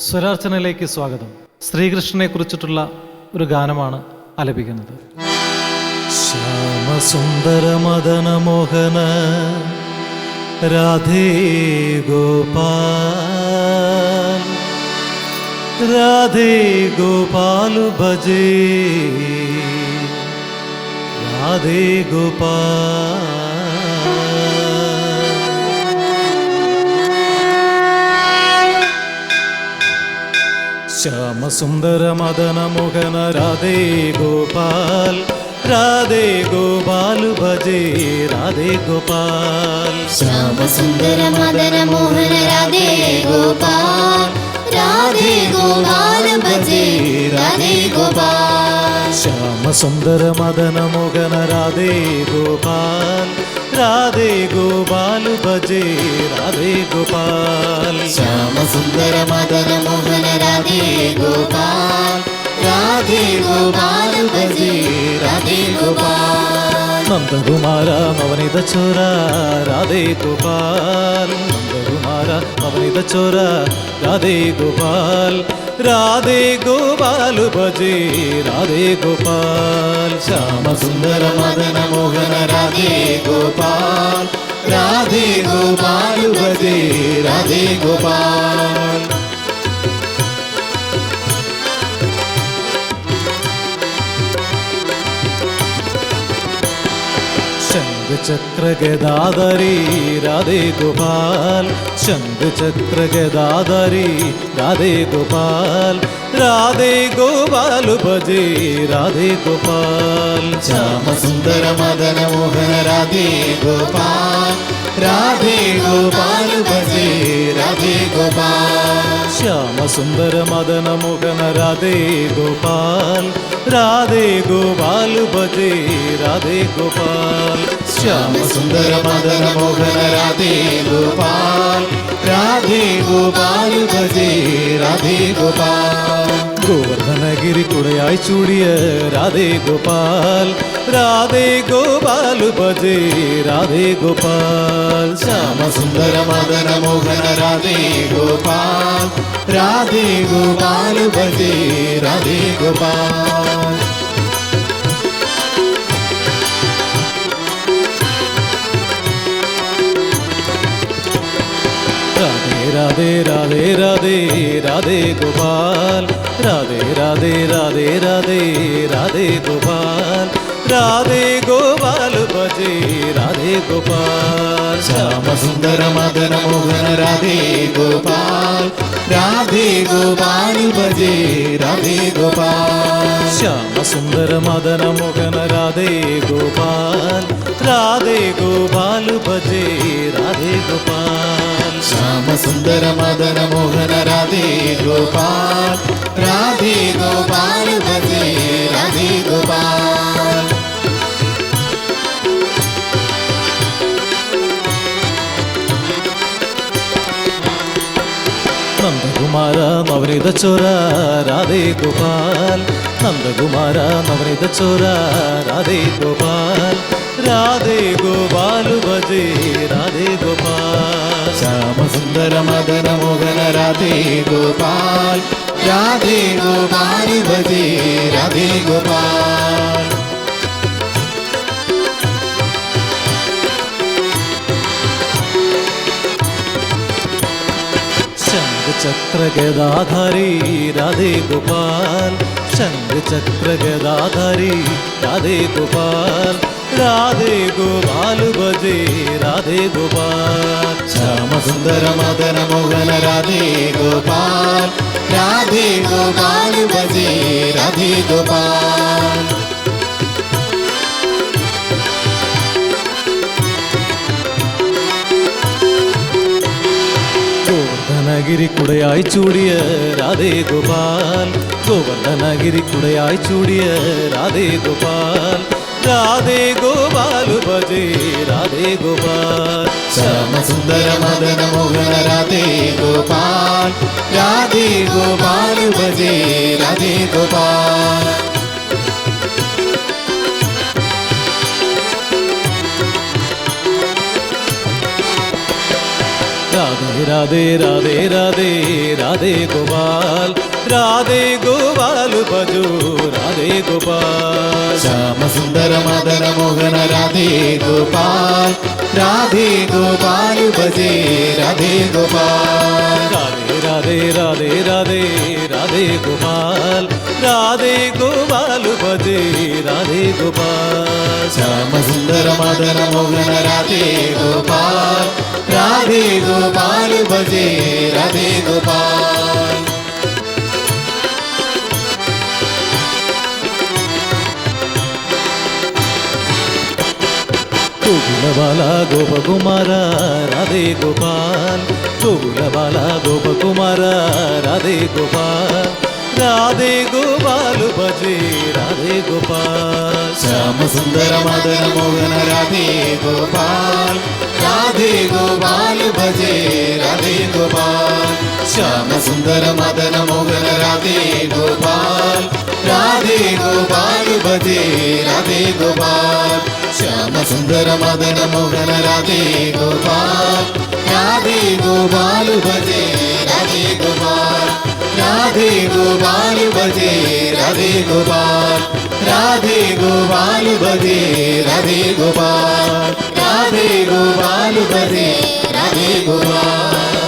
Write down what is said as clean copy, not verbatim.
സ്വരാർച്ചനയിലേക്ക് സ്വാഗതം. ശ്രീകൃഷ്ണനെ കുറിച്ചിട്ടുള്ള ഒരു ഗാനമാണ് ആലപിക്കുന്നത്. ശ്യാമസുന്ദര മദന മോഹന രാധേ ഗോപാൽ, രാധേ ഗോപാലു ഭജേ, രാധേ ഗോപാൽ. ശ്യാമസുന്ദര മദന മോഹന രാധേ ഗോപാൽ, രാധേ ഗോപാലു ഭജേ, രാധേ ഗോപാൽ. ശ്യാമസുന്ദര മദന മോഹന രാധേ ഗോപാൽ, രാധേ ഗോപാൽ ഭജേ, രാധേ ഗോപാൽ. ശ്യാമസുന്ദര മദന മോഹന രാധേ ഗോപാൽ, രാധേ ഗോപാലു ഭജേ, രാധേ ഗോപാൽ. ശ്യാമസുന്ദര മദന മോഹന രാധേ ഗോപാൽ, രാധേ ഗോപാൽ ഭജേ, രാധേ ഗോപാൽ. നന്ദകുമാര നവനിത ചോര രാധേ ഗോപാൽ, നന്ദകുമാര നവനിത ചോര രാധേ ഗോപാൽ, രാധേ ഗോപാലു ഭജേ, രാധേ ഗോപാൽ. ശ്യാമസുന്ദര മദന മോഹന രാധേ ഗോപാൽ, രാധേ ഗോപാൽ ഭജേ, രാധേ ഗോപാൽ. ശംഖചക്ര ഗദാധരി രാധേ ഗോപാൽ, ശംഖചക്ര ഗദാധരി രാധേ ഗോപാൽ, രാധേ ഗോപാലു ഭജേ, രാധേ ഗോപാൽ. ശ്യാമസുന്ദര മദന മോഹന രാധേ ഗോപാൽ, രാധേ ഗോപാൽ ഭജേ, രാധേ ഗോപാൽ. ശ്യാമസുന്ദര മദന മോഹന രാധേ ഗോപാൽ, രാധേ ഗോപാലു ഭജേ, രാധേ ഗോപാൽ. ശ്യാമസുന്ദര മദന മോഹന രാധേ ഗോപാൽ, രാധേ ഗോപാൽ ഭജേ, രാധേ ഗോപാൽ. ഗോവർദ്ധനഗിരി കുടയായി ചൂടിയ രാധേ ഗോപാൽ, രാധേ ഗോപാലു ഭജേ, രാധേ ഗോപാൽ. ശ്യാമസുന്ദര മദന മോഹന രാധേ ഗോപാൽ, രാധേ ഗോപാൽ ഭജേ, രാധേ ഗോപാൽ. രാധേ രാധേ രാധേ രാധേ ഗോപാൽ, രാധേ രാധേ രാധേ രാധേ രാധേ ഗോപാൽ, രാധേ ഗോപാലു ഭജേ, രാധേ ഗോപാൽ. ശ്യാമസുന്ദര മദന മോഹന രാധേ ഗോപാൽ, രാധേ ഗോപാൽ ഭജേ, രാധേ ഗോപാൽ. ശ്യാമസുന്ദര മദന മോഹന രാധേ ഗോപാൽ, രാധേ ഗോപാലു ഭജേ, രാധേ ഗോപാൽ. ശ്യാമസുന്ദര മദന മോഹന രാധേ ഗോപാൽ, രാധേ ഗോപാൽ ഭജേ, രാധേ ഗോപാൽ. നന്ദകുമാര നവനിത ചോര രാധേ ഗോപാൽ, നന്ദകുമാര നവനിത ചോര രാധേ ഗോപാൽ, രാധേ ഗോപാലു ഭജേ, രാധേ ഗോപാൽ. ശ്യാമസുന്ദര മദന മോഹന രാധേ ഗോപാൽ, രാധേ ഗോപാൽ ഭജേ, രാധേ ഗോപാൽ. ശംഖചക്ര ഗദാധരി രാധേ ഗോപാൽ, ശംഖചക്ര ഗദാധരി രാധേ ഗോപാൽ, രാധേ ഗോപാലു ഭജേ, രാധേ ഗോപാൽ. ശ്യാമസുന്ദര മദന മോഹന രാധേ ഗോപാൽ, രാധേ ഗോപാൽ ഭജേ, രാധേ ഗോപാൽ. ഗോവർദ്ധനഗിരി കുടയായി ചൂടിയ രാധേ ഗോപാൽ, ഗോവർദ്ധനഗിരി കുടയായി ചൂടിയ രാധേ ഗോപാൽ, രാധേ ഗോപാലു ഭജേ, രാധേ ഗോപാൽ. ശ്യാമസുന്ദര മദന മോഹന രാധേ ഗോപാൽ, രാധേ ഗോപാൽ ഭജേ, രാധേ ഗോപാൽ. രാധേ राधे राधे राधे राधे गोपाल राधे गोपाल भजो राधे गोपाल श्याम सुंदर मदन मोहन राधे गोपाल राधे गोपाल भजे राधे गोपाल राधे राधे राधे राधे राधे गोपाल राधे गोपाल भजे राधे गोपाल श्याम सुंदर मदन मोहन राधे गोपाल राधे गोपाल भजे राधे गोपाल गोकुलबाला गोपकुमार राधे गोपाल गोकुलबाला गोपकुमार राधे गोपाल राधे गोपाल भजे राधे गोपाल श्याम सुंदर मदन मोहन राधे गोपाल राधे गोपाल भजे राधे गोपाल श्याम सुंदर मदन मोहन राधे गोपाल राधे गोपाल भजे राधे गोपाल श्याम सुंदर मदन मोहन राधे गोपाल राधे गोपाल भजे राधे गोपाल राधे गोपाल भजे राधे गोपाल राधे गोपाल भजे राधे गोपाल राधे गोपाल भजे राधे गोपाल